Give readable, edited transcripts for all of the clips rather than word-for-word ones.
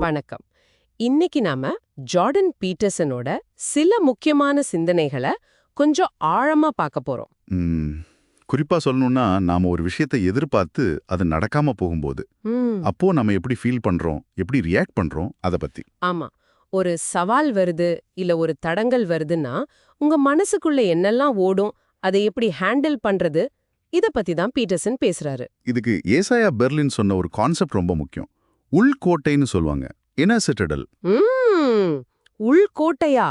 வணக்கம். இன்னைக்கு நாம ஜார்டன் பீட்டர்சனோட சில முக்கியமான சிந்தனைகளை கொஞ்சம் ஆழமா பார்க்க போறோம். ம், குறிப்பா சொல்லணும்னா நாம ஒரு விஷயத்தை எதிர்பார்த்து அது நடக்காம போகும்போது ம், அப்போ நம்ம எப்படி ஃபீல் பண்றோம், எப்படி ரியாக்ட் பண்றோம் அத பத்தி. ஆமா. ஒரு சவால் வருது இல்ல ஒரு தடங்கல் வருதுன்னா உங்க மனசுக்குள்ள என்னெல்லாம் ஓடும், அதை எப்படி ஹேண்டில் பண்றது, இத பத்தி தான் பீட்டர்சன் பேசுறாரு. இதுக்கு ஏசாயா பெர்லின் சொன்ன ஒரு கான்செப்ட் ரொம்ப முக்கியம். உள்கோட்டைன்னு சொல்லுவாங்க, இன்னர் சிட்டடல். ம், உள்கோட்டையா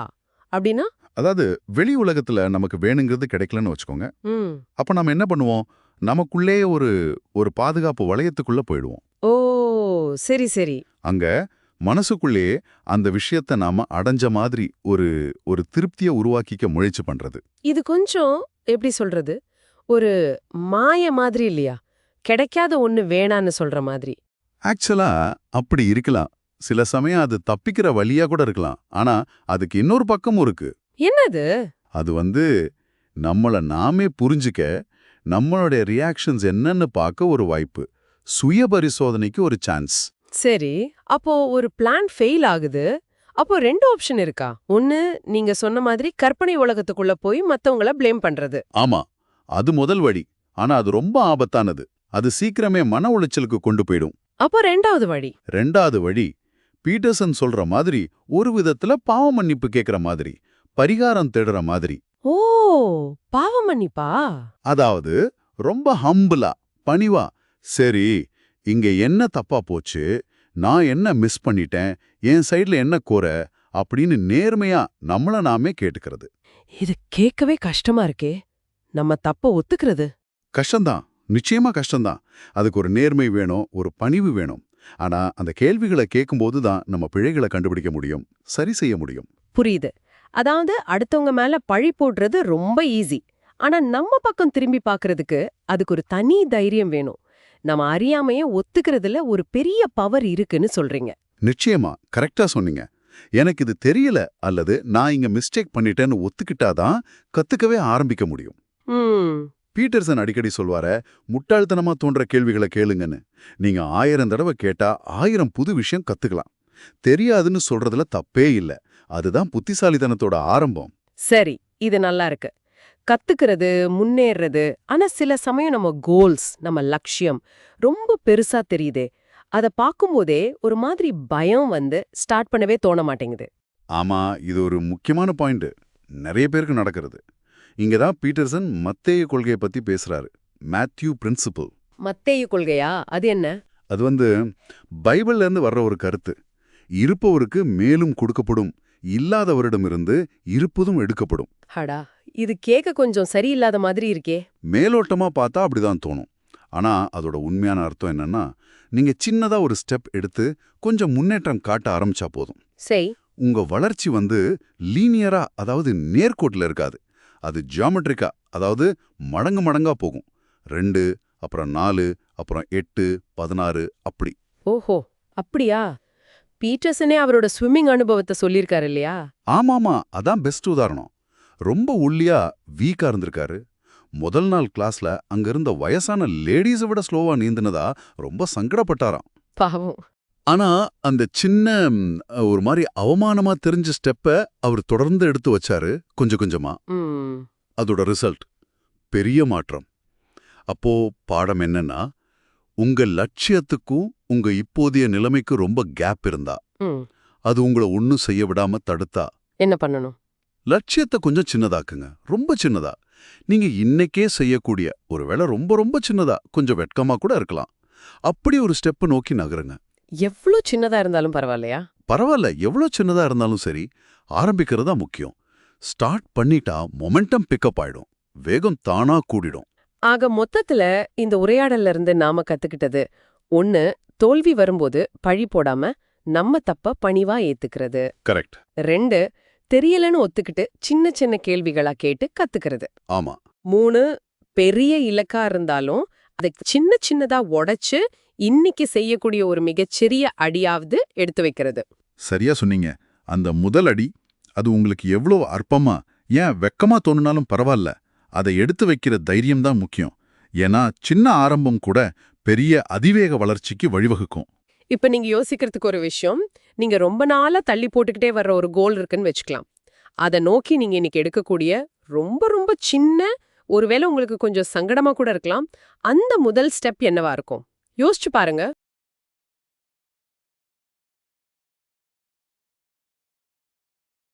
அப்படின்னா? அதாவது வெளி உலகத்துல நமக்கு வேணுங்கிறது கிடைக்கலன்னு வச்சுக்கோங்க. ம், அப்ப நம்ம என்ன பண்ணுவோம், நமக்குள்ளே ஒரு ஒரு பாதுகாப்பு வளையத்துக்குள்ள போயிடுவோம். ஓ, சரி சரி. அங்க மனசுக்குள்ளே அந்த விஷயத்தை நாம அடைஞ்ச மாதிரி ஒரு ஒரு திருப்தியை உருவாக்கிக்க முயற்சி பண்றது. இது கொஞ்சம் எப்படி சொல்றது, ஒரு மாய மாதிரி இல்லையா? கிடைக்காத ஒண்ணு வேணான்னு சொல்ற மாதிரி. ஆக்சுவலா அப்படி இருக்கலாம். சில சமயம் அது தப்பிக்கிற வழியா கூட இருக்கலாம். ஆனா அதுக்கு இன்னொரு பக்கமும் இருக்கு. என்னது? அது நம்மள நாமே புரிஞ்சுக்க, நம்மளுடைய ரியாக்ஷன்ஸ் என்னன்னு பார்க்க ஒரு வாய்ப்பு. சுய பரிசோதனைக்கு ஒரு சான்ஸ். சரி, அப்போ ஒரு பிளான் ஃபெயில் ஆகுது. அப்போ ரெண்டு ஆப்ஷன் இருக்கா? ஒன்னு, நீங்க சொன்ன மாதிரி கற்பனை உலகத்துக்குள்ள போய் மத்தவங்கள ப்ளேம் பண்றது. ஆமா, அது முதல் வழி. ஆனா அது ரொம்ப ஆபத்தானது. அது சீக்கிரமே மன உளைச்சலுக்கு கொண்டு போயிடும். அப்போ ரெண்டாவது வழி. ரெண்டாவது வழி, பீட்டர்சன் சொல்ற மாதிரி ஒரு விதத்துல பாவ மன்னிப்பு கேட்கிற மாதிரி, பரிகாரம் தேடுற மாதிரி. ஓ, பாவ மன்னிப்பா? அதாவது ரொம்ப ஹம்பிளா, பணிவா, சரி இங்க என்ன தப்பா போச்சு, நான் என்ன மிஸ் பண்ணிட்டேன், என் சைடுல என்ன குறை அப்படின்னு நேர்மையா நம்மள நாமே கேட்டுக்கிறது. இது கேட்கவே கஷ்டமா இருக்கே. நம்ம தப்ப ஒத்துக்கிறது. கஷ்டம்தான், நிச்சயமா கஷ்டம்தான். அதுக்கு ஒரு நேர்மை வேணும், ஒரு பணிவு வேணும். ஆனா அந்த கேள்விகளை கேட்கும்போது தான் நம்ம பிழைகளை கண்டுபிடிக்க முடியும், சரி செய்ய முடியும். புரியுது. அதாவது அடுத்தவங்க மேல பழி போடுறது ரொம்ப ஈஸி. ஆனா நம்ம பக்கம் திரும்பி பார்க்கிறதுக்கு அதுக்கு ஒரு தனி தைரியம் வேணும். நம்ம அறியாமையே ஒத்துக்கிறதுல ஒரு பெரிய பவர் இருக்குன்னு சொல்றீங்க. நிச்சயமா கரெக்டா சொன்னீங்க. எனக்கு இது தெரியல அல்லது நான் இங்க மிஸ்டேக் பண்ணிட்டேன்னு ஒத்துக்கிட்டாதான் கத்துக்கவே ஆரம்பிக்க முடியும். ம், பீட்டர்சன் அடிக்கடி சொல்வார, முட்டாள்தனமா தோன்ற கேள்விகளை கேளுங்கன்னு. நீங்க 1000 தடவை கேட்டா 1000 புது விஷயம் கத்துக்கலாம். தெரியாதுன்னு சொல்றதுல தப்பே இல்ல. அதுதான் புத்திசாலித்தனத்தோட ஆரம்பம். சரி, இது நல்லா இருக்கு. கத்துக்கிறது, முன்னேறது. ஆனா சில சமயம் நம்ம கோல்ஸ், நம்ம லட்சியம் ரொம்ப பெருசா தெரியுதே. அத பாக்கும்போதே ஒரு மாதிரி பயம் வந்து ஸ்டார்ட் பண்ணவே தோண மாட்டேங்குது. ஆமா, இது ஒரு முக்கியமான பாயிண்ட். நிறைய பேருக்கு நடக்கிறது. இங்க தான் பீட்டர்சன் மத்தேயு கொள்கையை பத்தி பேசுறாரு. Matthew principle. மத்தேயு கொள்கையா? அது என்ன? அது பைபிள்ல இருந்து வர்ற ஒரு கருத்து. இருப்பவருக்கு மேலும் கொடுக்கப்படும், இல்லாதவரிடமிருந்து இருப்பதும் எடுக்கப்படும். ஹடா, இது கேட்க கொஞ்சம் சரியில்லாத மாதிரி இருக்கே. மேலோட்டமா பார்த்தா அப்படிதான் தோணும். ஆனா அதோட உண்மையான அர்த்தம் என்னன்னா, நீங்க சின்னதா ஒரு ஸ்டெப் எடுத்து கொஞ்சம் முன்னேற்றம் காட்ட ஆரம்பிச்சா போதும். சரி. உங்க வளர்ச்சி லீனியரா, அதாவது நேர்கோட்டில் இருக்காது. அது ஜியாமெட்ரிக்கா, அதாவது மடங்கு மடங்கா போகும். 2, அப்புறம் 4, அப்புறம் 8, 16 அப்படி. ஓஹோ, அப்படியா? பீட்டர்சனே அவரோட ஸ்விம்மிங் அனுபவத்தை சொல்லியிருக்காரு இல்லையா? ஆமாமா, அதான் பெஸ்ட் உதாரணம். ரொம்ப ஒல்லியா வீக்கா இருந்திருக்காரு. முதல் நாள் கிளாஸ்ல அங்க இருந்த வயசான லேடீஸை விட ஸ்லோவா நீந்தினதா ரொம்ப சங்கடப்பட்டாராம். பாவம். ஆனா அந்த சின்ன ஒரு மாதிரி அவமானமா தெரிஞ்ச ஸ்டெப்ப அவர் தொடர்ந்து எடுத்து வச்சாரு, கொஞ்சம் கொஞ்சமா. ம், அதோட ரிசல்ட் பெரிய மாற்றம். அப்போ பாடம் என்னன்னா, உங்க லட்சியத்துக்கும் உங்க இப்போதைய நிலைமைக்கு ரொம்ப கேப் இருந்தா, ம். அது உங்களை ஒன்னும் செய்ய விடாம தடுத்தா, என்ன பண்ணணும்? லட்சியத்தை கொஞ்சம் சின்னதாக்குங்க, ரொம்ப சின்னதா. நீங்க இன்னைக்கே செய்யக்கூடிய, ஒருவேளை ரொம்ப ரொம்ப சின்னதா, கொஞ்சம் வெட்கமா கூட இருக்கலாம், அப்படி ஒரு ஸ்டெப் நோக்கி நகருங்க. எவ்ளோ சின்னதா இருந்தாலும் பரவாயில்லையா? பரவாயில்ல, எவ்வளோ சின்னதா இருந்தாலும் சரி, ஆரம்பிக்கிறது தான் முக்கியம். ஸ்டார்ட் பண்ணிட்டா மொமெண்டம் பிக்கப் ஆயிடும், வேகம் தானா கூடிடும். ஆக மொத்தத்துல இந்த உரையாடல்ல இருந்து நாம கத்துக்கிட்டது, 1, தோல்வி வரும்போது பழி போடாம நம்ம தப்ப பணிவா ஏத்துக்கிறது. கரெக்ட். 2, தெரியலன்னு ஒத்துக்கிட்டு சின்ன சின்ன கேள்விகளா கேட்டு கத்துக்கிறது. ஆமா. 3, பெரிய இலக்கா இருந்தாலும் அதை சின்ன சின்னதா உடைச்சு இன்னைக்கு செய்யக்கூடிய ஒரு மிகச்சிறிய அடியாவது எடுத்து வைக்கிறது. சரியா சொன்னீங்க. அந்த முதல் அடி, அது உங்களுக்கு எவ்வளோ அற்பமா, ஏன் வெக்கமா தோணுனாலும் பரவாயில்ல, அதை எடுத்து வைக்கிற தைரியம் தான் முக்கியம். ஏன்னா சின்ன ஆரம்பம் கூட பெரிய அதிவேக வளர்ச்சிக்கு வழிவகுக்கும். இப்ப நீங்க யோசிக்கிறதுக்கு ஒரு விஷயம், நீங்க ரொம்ப நாளா தள்ளி போட்டுக்கிட்டே வர்ற ஒரு கோல் இருக்குன்னு வச்சுக்கலாம். அத நோக்கி நீங்க இன்னைக்கு எடுக்கக்கூடிய ரொம்ப ரொம்ப சின்ன, ஒருவேளை உங்களுக்கு கொஞ்சம் சங்கடமா கூட இருக்கலாம். அந்த முதல் ஸ்டெப் என்னவா இருக்கும்? யோசிச்சு பாருங்க.